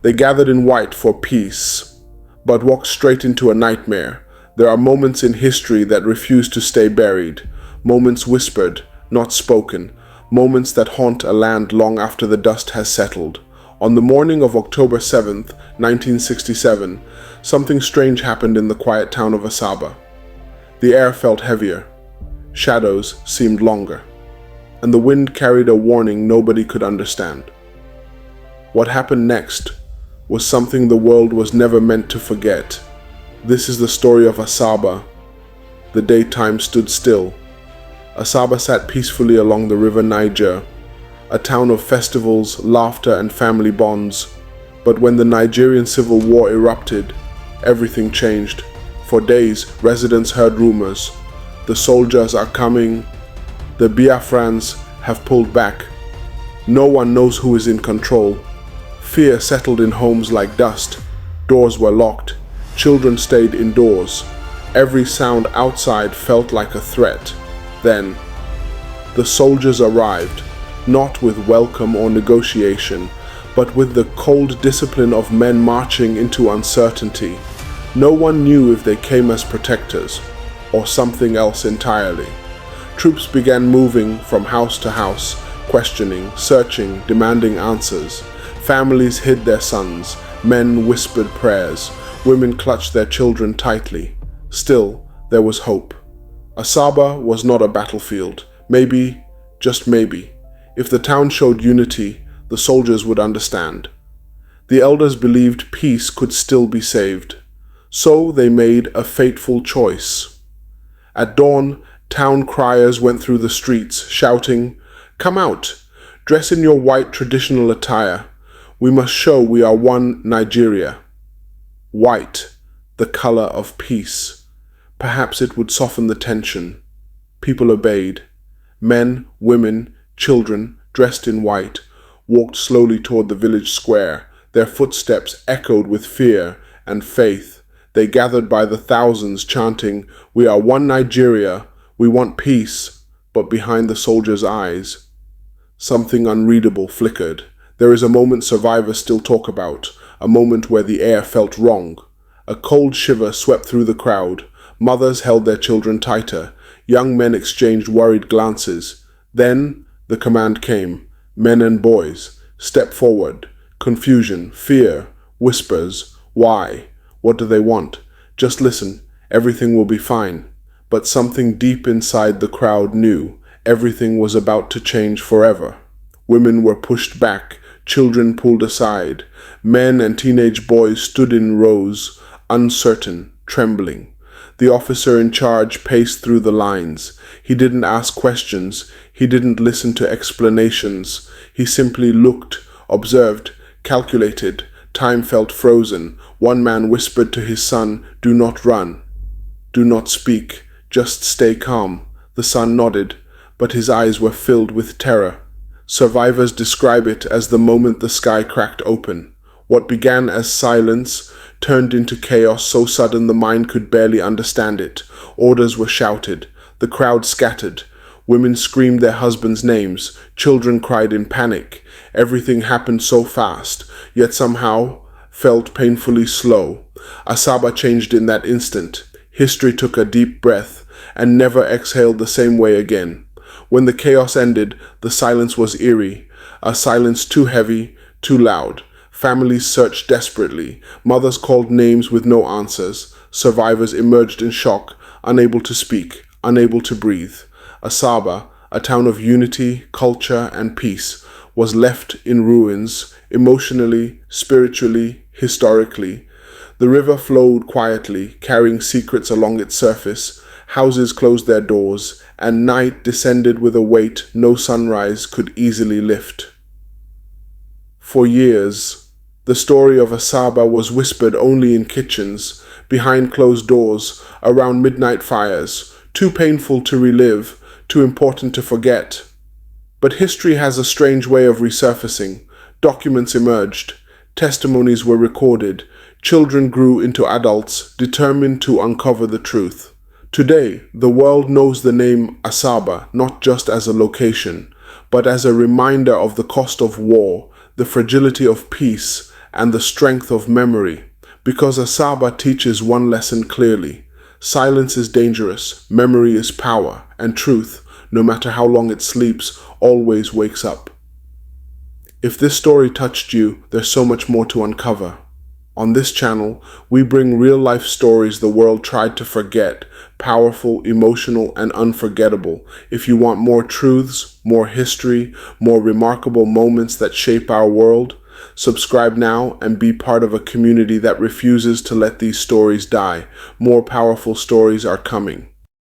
They gathered in white for peace, but walked straight into a nightmare. There are moments in history that refuse to stay buried, moments whispered, not spoken, moments that haunt a land long after the dust has settled. On the morning of October 7th, 1967, something strange happened in the quiet town of Asaba. The air felt heavier, shadows seemed longer, and the wind carried a warning nobody could understand. What happened next was something the world was never meant to forget. This is the story of Asaba, the day time stood still. Asaba sat peacefully along the River Niger, a town of festivals, laughter, and family bonds. But when the Nigerian Civil War erupted, everything changed. For days, residents heard rumors. The soldiers are coming. The Biafrans have pulled back. No one knows who is in control. Fear settled in homes like dust. Doors were locked. Children stayed indoors. Every sound outside felt like a threat. Then, the soldiers arrived, not with welcome or negotiation, but with the cold discipline of men marching into uncertainty. No one knew if they came as protectors, or something else entirely. Troops began moving from house to house, questioning, searching, demanding answers. Families hid their sons, men whispered prayers, women clutched their children tightly. Still, there was hope. Asaba was not a battlefield. Maybe, just maybe, if the town showed unity, the soldiers would understand. The elders believed peace could still be saved. So they made a fateful choice. At dawn, town criers went through the streets, shouting, "Come out! Dress in your white traditional attire. We must show we are one Nigeria." White, the color of peace. Perhaps it would soften the tension. People obeyed. Men, women, children, dressed in white, walked slowly toward the village square. Their footsteps echoed with fear and faith. They gathered by the thousands, chanting, "We are one Nigeria. We want peace." But behind the soldiers' eyes, something unreadable flickered. There is a moment survivors still talk about, a moment where the air felt wrong. A cold shiver swept through the crowd. Mothers held their children tighter. Young men exchanged worried glances. Then the command came. Men and boys, step forward. Confusion, fear, whispers. Why? What do they want? Just listen. Everything will be fine. But something deep inside the crowd knew. Everything was about to change forever. Women were pushed back. Children pulled aside. Men and teenage boys stood in rows, uncertain, trembling. The officer in charge paced through the lines. He didn't ask questions. He didn't listen to explanations. He simply looked, observed, calculated. Time felt frozen. One man whispered to his son, "Do not run. Do not speak. Just stay calm." The son nodded, but his eyes were filled with terror. Survivors describe it as the moment the sky cracked open. What began as silence turned into chaos so sudden the mind could barely understand it. Orders were shouted. The crowd scattered. Women screamed their husbands' names. Children cried in panic. Everything happened so fast, yet somehow felt painfully slow. Asaba changed in that instant. History took a deep breath and never exhaled the same way again. When the chaos ended, the silence was eerie. A silence too heavy, too loud. Families searched desperately. Mothers called names with no answers. Survivors emerged in shock, unable to speak, unable to breathe. Asaba, a town of unity, culture, and peace, was left in ruins, emotionally, spiritually, historically. The river flowed quietly, carrying secrets along its surface. Houses closed their doors, and night descended with a weight no sunrise could easily lift. For years, the story of Asaba was whispered only in kitchens, behind closed doors, around midnight fires, too painful to relive, too important to forget. But history has a strange way of resurfacing. Documents emerged, testimonies were recorded, children grew into adults determined to uncover the truth. Today, the world knows the name Asaba not just as a location, but as a reminder of the cost of war, the fragility of peace, and the strength of memory, because Asaba teaches one lesson clearly. Silence is dangerous, memory is power, and truth, no matter how long it sleeps, always wakes up. If this story touched you, there's so much more to uncover. On this channel, we bring real-life stories the world tried to forget, powerful, emotional, and unforgettable. If you want more truths, more history, more remarkable moments that shape our world, subscribe now and be part of a community that refuses to let these stories die. More powerful stories are coming.